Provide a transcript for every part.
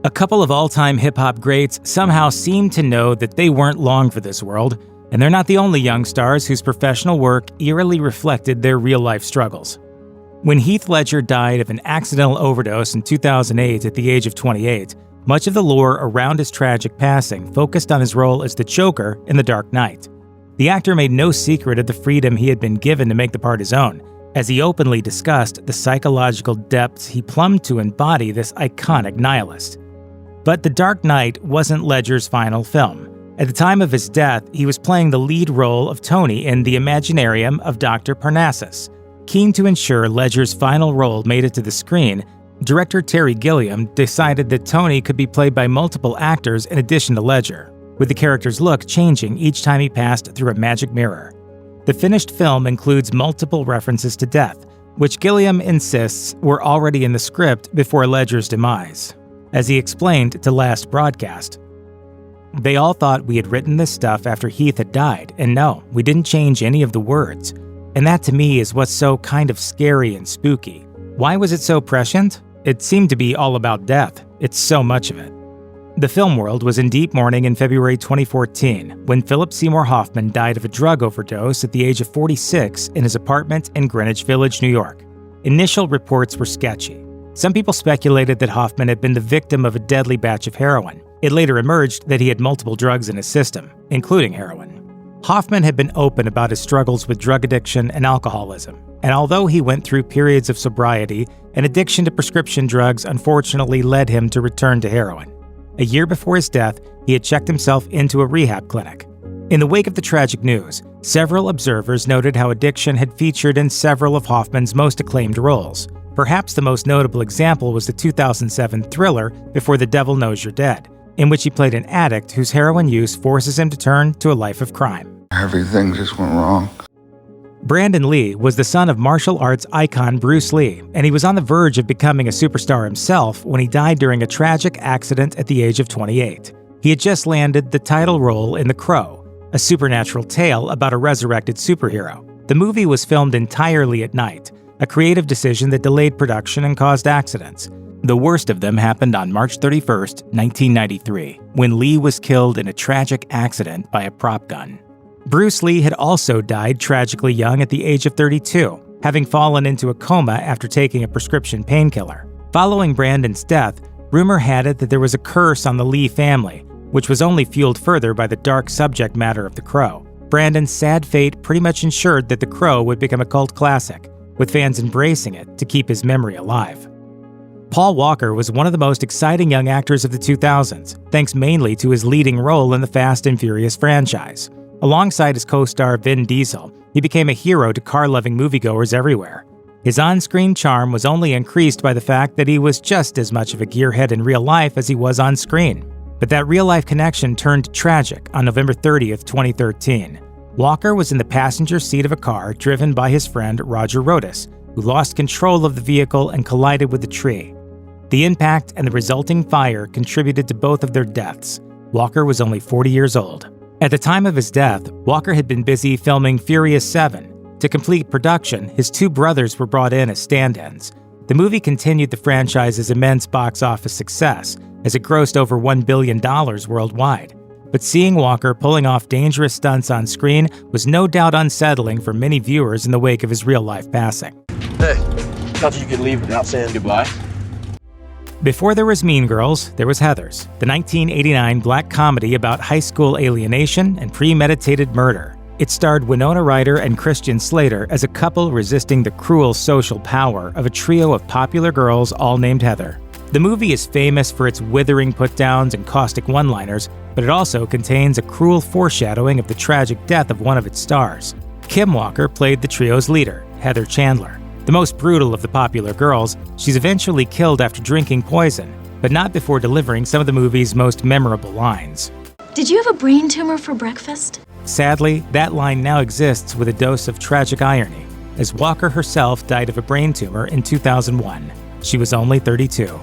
A couple of all-time hip-hop greats somehow seem to know that they weren't long for this world, and they're not the only young stars whose professional work eerily reflected their real-life struggles. When Heath Ledger died of an accidental overdose in 2008 at the age of 28, much of the lore around his tragic passing focused on his role as the Joker in The Dark Knight. The actor made no secret of the freedom he had been given to make the part his own, as he openly discussed the psychological depths he plumbed to embody this iconic nihilist. But The Dark Knight wasn't Ledger's final film. At the time of his death, he was playing the lead role of Tony in The Imaginarium of Dr. Parnassus. Keen to ensure Ledger's final role made it to the screen, director Terry Gilliam decided that Tony could be played by multiple actors in addition to Ledger, with the character's look changing each time he passed through a magic mirror. The finished film includes multiple references to death, which Gilliam insists were already in the script before Ledger's demise. As he explained to Last Broadcast, "They all thought we had written this stuff after Heath had died, and no, we didn't change any of the words. And that to me is what's so kind of scary and spooky. Why was it so prescient? It seemed to be all about death. It's so much of it." The film world was in deep mourning in February 2014 when Philip Seymour Hoffman died of a drug overdose at the age of 46 in his apartment in Greenwich Village, New York. Initial reports were sketchy. Some people speculated that Hoffman had been the victim of a deadly batch of heroin. It later emerged that he had multiple drugs in his system, including heroin. Hoffman had been open about his struggles with drug addiction and alcoholism, and although he went through periods of sobriety, an addiction to prescription drugs unfortunately led him to return to heroin. A year before his death, he had checked himself into a rehab clinic. In the wake of the tragic news, several observers noted how addiction had featured in several of Hoffman's most acclaimed roles. Perhaps the most notable example was the 2007 thriller Before the Devil Knows You're Dead, in which he played an addict whose heroin use forces him to turn to a life of crime. Everything just went wrong. Brandon Lee was the son of martial arts icon Bruce Lee, and he was on the verge of becoming a superstar himself when he died during a tragic accident at the age of 28. He had just landed the title role in The Crow, a supernatural tale about a resurrected superhero. The movie was filmed entirely at night, a creative decision that delayed production and caused accidents. The worst of them happened on March 31st, 1993, when Lee was killed in a tragic accident by a prop gun. Bruce Lee had also died tragically young at the age of 32, having fallen into a coma after taking a prescription painkiller. Following Brandon's death, rumor had it that there was a curse on the Lee family, which was only fueled further by the dark subject matter of The Crow. Brandon's sad fate pretty much ensured that The Crow would become a cult classic, with fans embracing it to keep his memory alive. Paul Walker was one of the most exciting young actors of the 2000s, thanks mainly to his leading role in the Fast and Furious franchise. Alongside his co-star Vin Diesel, he became a hero to car-loving moviegoers everywhere. His on-screen charm was only increased by the fact that he was just as much of a gearhead in real life as he was on screen. But that real-life connection turned tragic on November 30th, 2013. Walker was in the passenger seat of a car driven by his friend Roger Rodas, who lost control of the vehicle and collided with a tree. The impact and the resulting fire contributed to both of their deaths. Walker was only 40 years old. At the time of his death, Walker had been busy filming Furious 7. To complete production, his two brothers were brought in as stand-ins. The movie continued the franchise's immense box office success, as it grossed over $1 billion worldwide. But seeing Walker pulling off dangerous stunts on screen was no doubt unsettling for many viewers in the wake of his real-life passing. Hey, thought you could leave without saying goodbye. Before there was Mean Girls, there was Heathers, the 1989 black comedy about high school alienation and premeditated murder. It starred Winona Ryder and Christian Slater as a couple resisting the cruel social power of a trio of popular girls all named Heather. The movie is famous for its withering put-downs and caustic one-liners, but it also contains a cruel foreshadowing of the tragic death of one of its stars. Kim Walker played the trio's leader, Heather Chandler. The most brutal of the popular girls, she's eventually killed after drinking poison, but not before delivering some of the movie's most memorable lines. Did you have a brain tumor for breakfast? Sadly, that line now exists with a dose of tragic irony, as Walker herself died of a brain tumor in 2001. She was only 32.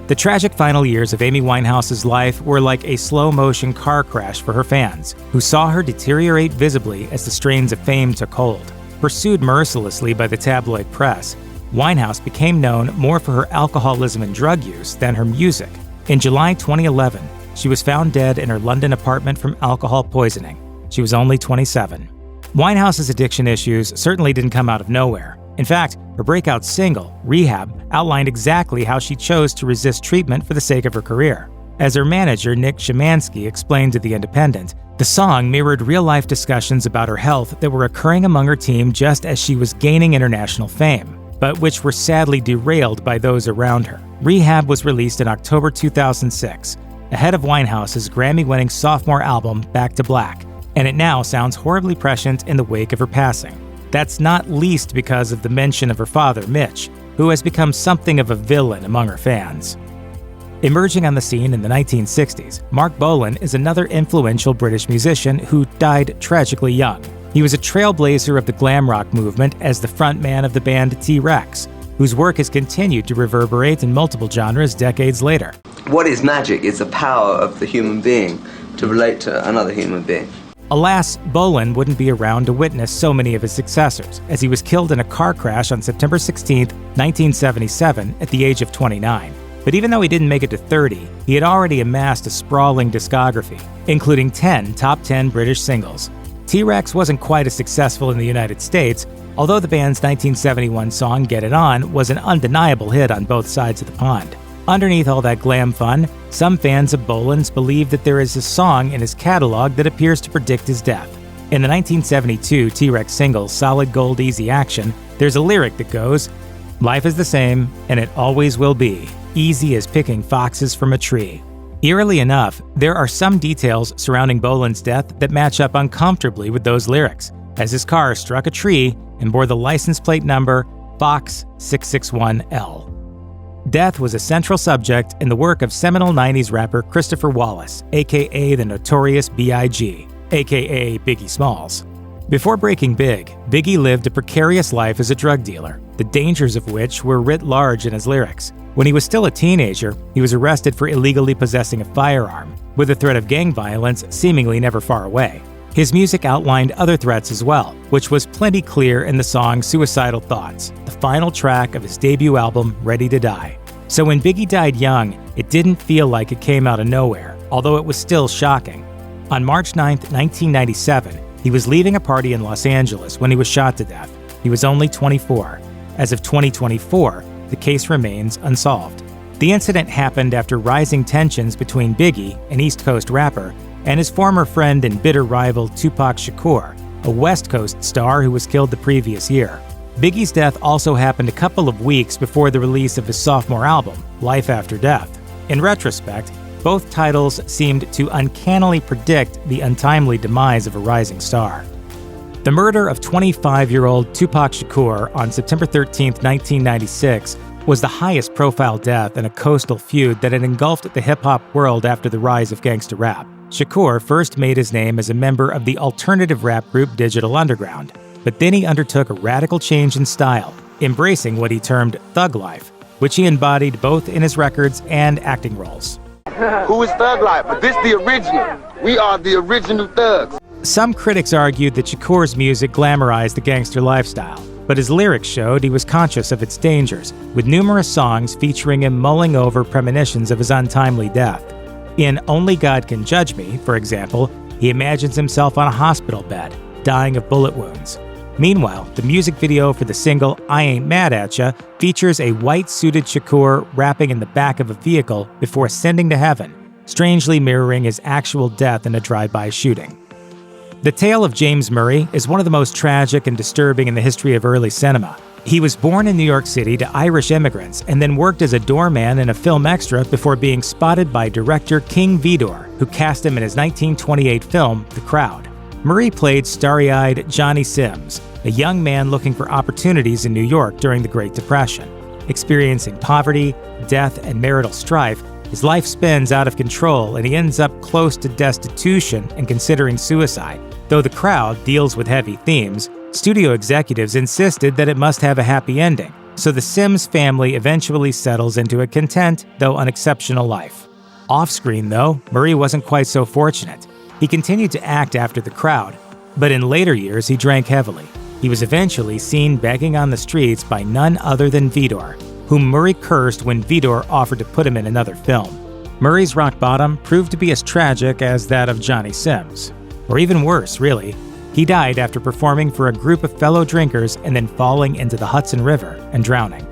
The tragic final years of Amy Winehouse's life were like a slow-motion car crash for her fans, who saw her deteriorate visibly as the strains of fame took hold. Pursued mercilessly by the tabloid press, Winehouse became known more for her alcoholism and drug use than her music. In July 2011, she was found dead in her London apartment from alcohol poisoning. She was only 27. Winehouse's addiction issues certainly didn't come out of nowhere. In fact, her breakout single, Rehab, outlined exactly how she chose to resist treatment for the sake of her career. As her manager, Nick Szymanski, explained to The Independent, the song mirrored real-life discussions about her health that were occurring among her team just as she was gaining international fame, but which were sadly derailed by those around her. Rehab was released in October 2006, ahead of Winehouse's Grammy-winning sophomore album, Back to Black, and it now sounds horribly prescient in the wake of her passing. That's not least because of the mention of her father, Mitch, who has become something of a villain among her fans. Emerging on the scene in the 1960s, Marc Bolan is another influential British musician who died tragically young. He was a trailblazer of the glam rock movement as the frontman of the band T-Rex, whose work has continued to reverberate in multiple genres decades later. What is magic is the power of the human being to relate to another human being. Alas, Bolan wouldn't be around to witness so many of his successors, as he was killed in a car crash on September 16, 1977, at the age of 29. But even though he didn't make it to 30, he had already amassed a sprawling discography, including 10 top 10 British singles. T-Rex wasn't quite as successful in the United States, although the band's 1971 song Get It On was an undeniable hit on both sides of the pond. Underneath all that glam fun, some fans of Bolan's believe that there is a song in his catalog that appears to predict his death. In the 1972 T-Rex single Solid Gold Easy Action, there's a lyric that goes, "Life is the same, and it always will be. Easy as picking foxes from a tree." Eerily enough, there are some details surrounding Bolan's death that match up uncomfortably with those lyrics, as his car struck a tree and bore the license plate number Fox 661L. Death was a central subject in the work of seminal 90s rapper Christopher Wallace, aka the Notorious B.I.G., aka Biggie Smalls. Before breaking big, Biggie lived a precarious life as a drug dealer, the dangers of which were writ large in his lyrics. When he was still a teenager, he was arrested for illegally possessing a firearm, with the threat of gang violence seemingly never far away. His music outlined other threats as well, which was plenty clear in the song Suicidal Thoughts, the final track of his debut album Ready to Die. So when Biggie died young, it didn't feel like it came out of nowhere, although it was still shocking. On March 9, 1997, he was leaving a party in Los Angeles when he was shot to death. He was only 24. As of 2024, the case remains unsolved. The incident happened after rising tensions between Biggie, an East Coast rapper, and his former friend and bitter rival Tupac Shakur, a West Coast star who was killed the previous year. Biggie's death also happened a couple of weeks before the release of his sophomore album, Life After Death. In retrospect, both titles seemed to uncannily predict the untimely demise of a rising star. The murder of 25-year-old Tupac Shakur on September 13, 1996, was the highest profile death in a coastal feud that had engulfed the hip-hop world after the rise of gangsta rap. Shakur first made his name as a member of the alternative rap group Digital Underground, but then he undertook a radical change in style, embracing what he termed thug life, which he embodied both in his records and acting roles. Who is Thug Life? But this the original. We are the original thugs. Some critics argued that Shakur's music glamorized the gangster lifestyle, but his lyrics showed he was conscious of its dangers, with numerous songs featuring him mulling over premonitions of his untimely death. In Only God Can Judge Me, for example, he imagines himself on a hospital bed, dying of bullet wounds. Meanwhile, the music video for the single I Ain't Mad At Ya features a white-suited Shakur rapping in the back of a vehicle before ascending to heaven, strangely mirroring his actual death in a drive-by shooting. The tale of James Murray is one of the most tragic and disturbing in the history of early cinema. He was born in New York City to Irish immigrants and then worked as a doorman and a film extra before being spotted by director King Vidor, who cast him in his 1928 film, The Crowd. Murray played starry-eyed Johnny Sims, a young man looking for opportunities in New York during the Great Depression. Experiencing poverty, death, and marital strife, his life spins out of control and he ends up close to destitution and considering suicide. Though The Crowd deals with heavy themes, studio executives insisted that it must have a happy ending, so the Sims family eventually settles into a content, though unexceptional life. Off-screen, though, Murray wasn't quite so fortunate. He continued to act after The Crowd, but in later years he drank heavily. He was eventually seen begging on the streets by none other than Vidor, whom Murray cursed when Vidor offered to put him in another film. Murray's rock bottom proved to be as tragic as that of Johnny Sims. Or even worse, really. He died after performing for a group of fellow drinkers and then falling into the Hudson River and drowning.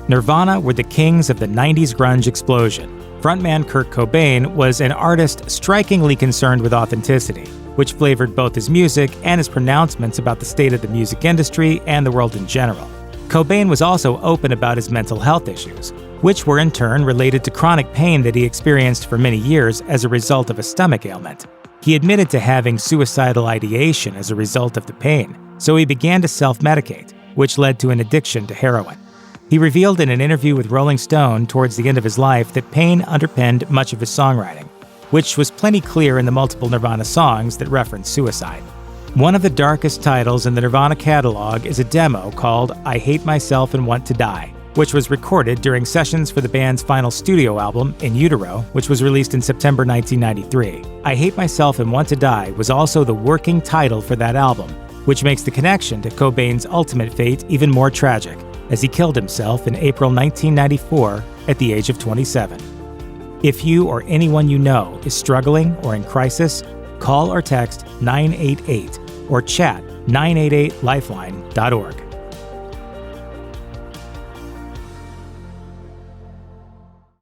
Nirvana were the kings of the 90s grunge explosion. Frontman Kurt Cobain was an artist strikingly concerned with authenticity, which flavored both his music and his pronouncements about the state of the music industry and the world in general. Cobain was also open about his mental health issues, which were in turn related to chronic pain that he experienced for many years as a result of a stomach ailment. He admitted to having suicidal ideation as a result of the pain, so he began to self-medicate, which led to an addiction to heroin. He revealed in an interview with Rolling Stone towards the end of his life that pain underpinned much of his songwriting, which was plenty clear in the multiple Nirvana songs that reference suicide. One of the darkest titles in the Nirvana catalog is a demo called I Hate Myself and Want to Die, which was recorded during sessions for the band's final studio album, In Utero, which was released in September 1993. I Hate Myself and Want to Die was also the working title for that album, which makes the connection to Cobain's ultimate fate even more tragic, as he killed himself in April 1994 at the age of 27. If you or anyone you know is struggling or in crisis, call or text 988 or chat 988lifeline.org.